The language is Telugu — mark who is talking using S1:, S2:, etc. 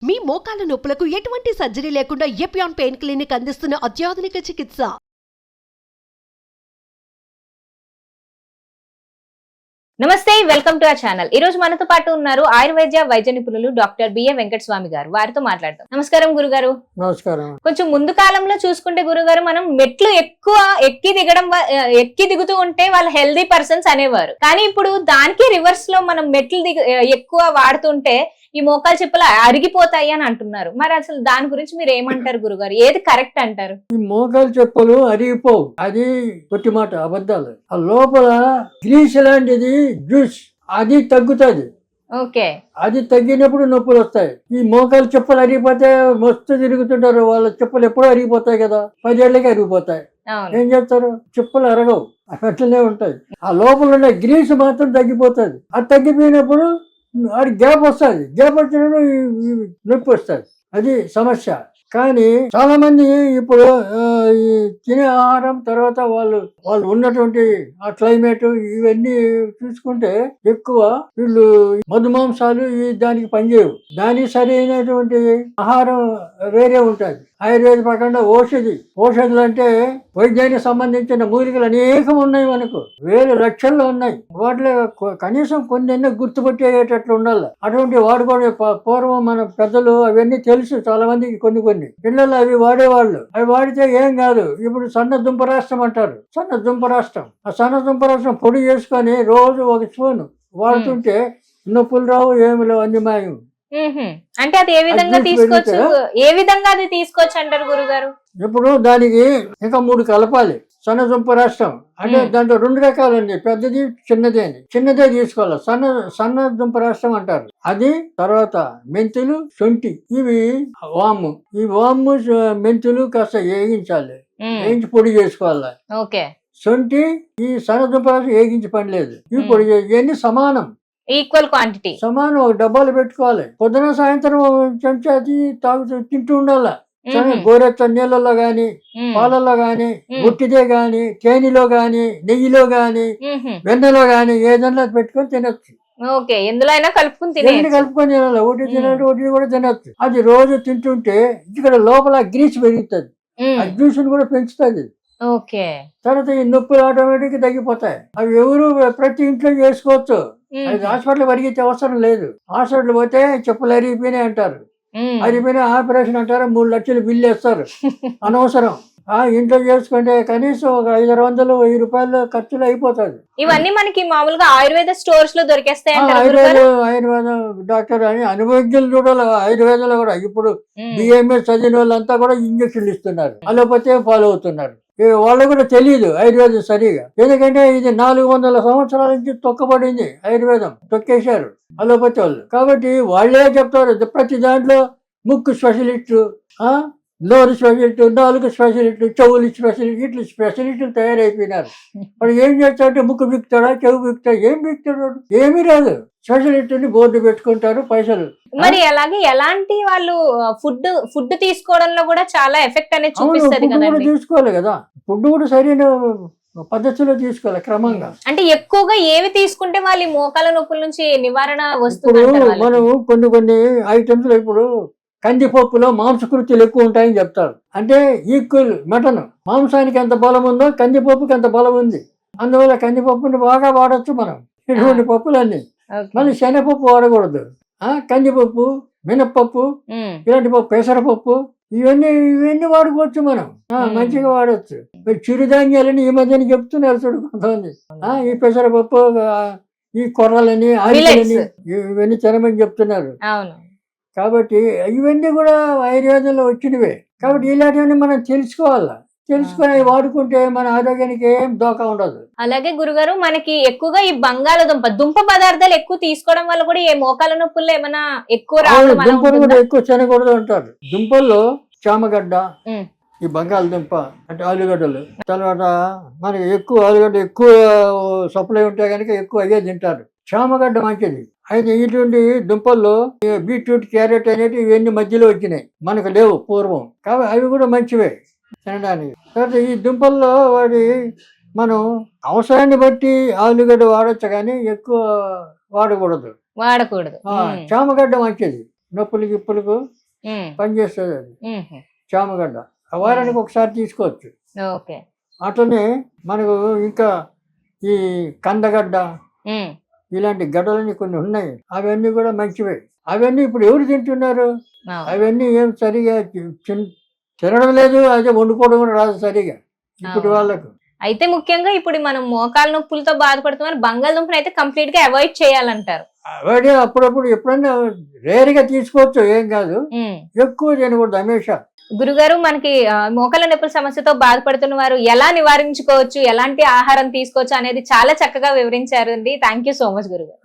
S1: మీ మోకాల నొప్పులకు ఎటువంటి సర్జరీ లేకుండా ఎపియాన్ పెయిన్ క్లినిక్ అందిస్తున్న అత్యాధునిక చికిత్స.
S2: నమస్తే, వెల్కమ్ టు అవర్ ఛానల్. ఈ రోజు మనతో పాటు ఉన్నారు వైద్య నిపుణులు డాక్టర్ బిఎం వెంకటస్వామి గారు. వారితో మాట్లాడతాం. నమస్కారం గురుగారు.
S3: నమస్కారం.
S2: కొంచెం ముందు కాలంలో చూసుకుంటే గురుగారు, మనం మెట్లు ఎక్కువ ఎక్కి దిగుతూ ఉంటే వాళ్ళు హెల్దీ పర్సన్స్ అనేవారు. కానీ ఇప్పుడు దానికి రివర్స్ లో మనం మెట్లు ఎక్కువ వాడుతుంటే ఈ మోకాలు చెప్పులు అరిగిపోతాయి అని అంటున్నారు. మరి అసలు దాని గురించి మీరు ఏమంటారు గురుగారు? ఏది కరెక్ట్ అంటారు?
S3: ఈ మోకాలు చెప్పులు అరిగిపోవు, అది కొట్టి మాట, అబద్ధాలు. ఆ లోపల గ్రీస్ లాంటిది జ్యూస్ అది తగ్గుతుంది.
S2: ఓకే,
S3: అది తగ్గినప్పుడు నొప్పులు వస్తాయి. ఈ మోకాలు చెప్పులు అరిగిపోతే మస్తు తిరుగుతుంటారు. వాళ్ళ చెప్పులు ఎప్పుడూ అరిగిపోతాయి కదా, 10 ఏళ్ళకి అరిగిపోతాయి. ఏం చేస్తారు? చెప్పులు అరగవు, అట్లనే ఉంటాయి. ఆ లోపల ఉన్న గ్రీస్ మాత్రం తగ్గిపోతుంది. అది తగ్గిపోయినప్పుడు అది గ్యాప్ వస్తుంది. గ్యాప్ వచ్చినప్పుడు నొప్పి వస్తుంది. అది సమస్య. కానీ చాలా మంది ఇప్పుడు ఈ తినే ఆహారం తర్వాత వాళ్ళు ఉన్నటువంటి ఆ క్లైమేట్ ఇవన్నీ చూసుకుంటే ఎక్కువ వీళ్ళు మధుమాంసాలు దానికి పనిచేయవు. దానికి సరైనటువంటి ఆహారం వేరే ఉంటుంది. ఆయుర్వేద ప్రకారం ఔషధులు అంటే వైద్యానికి సంబంధించిన మూలికలు అనేకం ఉన్నాయి. మనకు వేల లక్షల్లో ఉన్నాయి. వాటిలో కనీసం కొన్ని గుర్తుపట్టేటట్లు ఉండాలి. అటువంటి వాడుకోవడం పూర్వం మన పెద్దలు అవన్నీ తెలుసు చాలా మందికి. కొన్ని పిల్లలు అవి వాడేవాళ్ళు. అవి వాడితే ఏం కాదు. ఇప్పుడు సన్న దుంపరాష్ట్రం అంటారు. సన్న దుంపరాష్ట్రం పొడి చేసుకొని రోజు 1 స్పూన్ వాడుతుంటే నొప్పులు రావు, ఏమి లేవు, అన్ని మాయం.
S2: అంటే అది ఏ విధంగా తీసుకోవచ్చు అంటారు గురుగారు?
S3: ఇప్పుడు దానికి ఇంకా 3 కలపాలి. సన్న దుంపరాష్ట్రం అంటే దాంట్లో 2 రకాలు అండి, పెద్దది చిన్నది అని. చిన్నదే తీసుకోవాలి, సన్న దుంపరాష్ట్రం అంటారు. అది తర్వాత మెంతులు, శొంఠి, ఇవి వాము. ఈ వాము మెంతులు కాస్త వేగించాలి, వేయించి పొడి చేసుకోవాలి.
S2: ఓకే,
S3: శొంఠి ఈ సన్న దుంపరాష్ట్రం వేగించి పని లేదు. ఇవి పొడి ఇవన్నీ సమానం,
S2: ఈక్వల్ క్వాంటిటీ
S3: సమానం. 1 డబ్బాలు పెట్టుకోవాలి. పొద్దున సాయంత్రం చెంచా తింటూ ఉండాలి. గోరెచ్చ నీళ్ళలో గాని, పాలల్లో గాని, ఉట్టిదే గాని, తేనెలో గాని, నెయ్యిలో గాని, వెన్నెలో గాని ఏదన్నా పెట్టుకొని తినొచ్చు.
S2: ఓకే, ఎందులో అయినా కలుపుకొని
S3: తినాలి. ఒకటి తినట్టు ఒకటి కూడా తినొచ్చు. అది రోజు తింటుంటే ఇక్కడ లోపల గ్రీస్ పెరుగుతుంది. ఆ జ్యూస్ కూడా పెంచుతుంది.
S2: ఓకే,
S3: తర్వాత ఈ నొప్పులు ఆటోమేటిక్ తగ్గిపోతాయి. అవి ఎవరు ప్రతి ఇంట్లో చేసుకోవచ్చు. అది హాస్పిటల్ పరిగెత్తే అవసరం లేదు. హాస్పిటల్ పోతే చెప్పులు అరిగిపోయినాయి అంటారు, అరిగిపోయినా ఆపరేషన్ అంటారు, 3 లక్షలు బిల్లు వేస్తారు. అనవసరం. ఇంట్లో చేసుకుంటే కనీసం ఒక 500-1000 రూపాయలు ఖర్చులు అయిపోతుంది.
S2: ఇవన్నీ మనకి మామూలుగా ఆయుర్వేద స్టోర్స్ లో దొరికేస్తాయి.
S3: ఆయుర్వేద డాక్టర్ అని అనుభవజ్ఞులు చూడాలి. ఆయుర్వేదంలో కూడా ఇప్పుడు బిఎంఎస్ చదివిన వాళ్ళంతా కూడా ఇంజక్షన్లు ఇస్తున్నారు, అలోపతి ఫాలో అవుతున్నారు. వాళ్ళు కూడా తెలియదు ఆయుర్వేదం సరిగా. ఎందుకంటే ఇది 400 సంవత్సరాల నుంచి తొక్కబడింది. ఆయుర్వేదం తొక్కేశారు అలోపతి వాళ్ళు. కాబట్టి వాళ్ళే చెప్తారు ప్రతి దాంట్లో. ముక్కు స్పెషలిస్టు, నోరు స్పెషలిస్టు, నాలుగు స్పెషలిస్టు, చెవులు స్పెషలిస్ట్, ఇట్లా స్పెషలిస్టులు తయారైపోయినారు. వాడు ఏం చేస్తాడంటే ముక్కు బిక్తాడా, చెవు బిక్తాడా, ఏం బిక్తాడు? ఏమీ రాదు. స్పెషలిస్ట్ ని బోర్డు పెట్టుకుంటారు, పైసలు.
S2: మరి అలాగే ఎలాంటి వాళ్ళు ఫుడ్ తీసుకోవడంలో కూడా చాలా ఎఫెక్ట్ అనేది చూపిస్తుంది కదా.
S3: తీసుకోవాలి కదా, ఫుడ్ కూడా సరైన పద్ధతిలో తీసుకోవాలి, క్రమంగా.
S2: అంటే ఎక్కువగా ఏవి తీసుకుంటే వాళ్ళు మోకాల నొప్పుల నుంచి నివారణ వస్తుంది?
S3: మనం కొన్ని ఐటమ్స్ లో ఇప్పుడు కందిపప్పులో మాంసకృతులు ఎక్కువ ఉంటాయని చెప్తారు. అంటే ఈక్వల్ మటన్ మాంసానికి ఎంత బలం ఉందో కందిపప్పుకి ఎంత బలం ఉంది. అందువల్ల కందిపప్పుని బాగా వాడచ్చు మనం. ఇటువంటి పప్పులన్నీ. మళ్ళీ శనగపప్పు వాడకూడదు. కందిపప్పు, మినప్పప్పు, ఇలాంటి పప్పు, పెసరపప్పు, ఇవన్నీ వాడుకోవచ్చు మనం. మంచిగా వాడచ్చు. చిరుధాన్యాలని ఈ మధ్యన చెప్తున్నారు చూడు కొంతమంది. ఈ పెసరపప్పు, ఈ కొర్రలని, ఆయిలని ఇవన్నీ తినమని చెప్తున్నారు. కాబట్టి ఇవన్నీ కూడా ఆయుర్వేదంలో వచ్చినవే. కాబట్టి ఇలాంటివన్నీ మనం తెలుసుకొని వాడుకుంటే మన ఆరోగ్యానికి ఏం దోకా ఉండదు.
S2: అలాగే గురుగారు, మనకి ఎక్కువగా ఈ దుంప పదార్థాలు ఎక్కువ తీసుకోవడం వల్ల కూడా ఏ మోకాల నొప్పుల్లో ఏమైనా ఎక్కువ
S3: దుంపలు కూడా ఎక్కువ తినకూడదు అంటారు. దుంపల్లో చామగడ్డ, ఈ బంగాళదుంప అంటే ఆలుగడ్డలు, తర్వాత మనకి ఆలుగడ్డ ఎక్కువ సప్లై ఉంటే కనుక ఎక్కువ అయ్యే తింటారు. చామగడ్డ మంచిది. అయితే ఇటువంటి దుంపల్లో బీట్రూట్, క్యారెట్ అనేవి ఇవన్నీ మధ్యలో వచ్చినాయి, మనకు లేవు పూర్వం. కాబట్టి అవి కూడా మంచివే తినడానికి. తర్వాత ఈ దుంపల్లో మనం అవసరాన్ని బట్టి ఆలుగడ్డ వాడచ్చు, కానీ ఎక్కువ వాడకూడదు.
S2: వాడకూడదు.
S3: చామగడ్డ మంచిది. నొప్పులు గిప్పులకు పనిచేస్తుంది అది చామగడ్డ. వారానికి ఒకసారి తీసుకోవచ్చు.
S2: ఓకే.
S3: అట్లనే మనకు ఇంకా ఈ కందగడ్డ ఇలాంటి గడ్డలన్నీ కొన్ని ఉన్నాయి, అవన్నీ కూడా మంచివే. అవన్నీ ఇప్పుడు ఎవరు తింటున్నారు? అవన్నీ ఏం సరిగా తినడం లేదు, అదే వండుకోవడం కూడా రాదు సరిగా ఇప్పుడు వాళ్ళకు.
S2: అయితే ముఖ్యంగా ఇప్పుడు మనం మోకాల నొప్పులతో బాధపడుతున్నారు, బంగాళదుంపని అయితే కంప్లీట్ గా అవాయిడ్ చేయాలంటారు.
S3: అవాయిడ్ అప్పుడప్పుడు ఎప్పుడన్నా రేరుగా తీసుకోవచ్చు, ఏం కాదు, ఎక్కువ తినకూడదు హమేషా.
S2: గురుగారు, మనకి మోకాల నొప్పుల సమస్యతో బాధపడుతున్న వారు ఎలా నివారించుకోవచ్చు, ఎలాంటి ఆహారం తీసుకోవచ్చు అనేది చాలా చక్కగా వివరించారు అండి. థ్యాంక్ యూ సో మచ్ గురుగారు.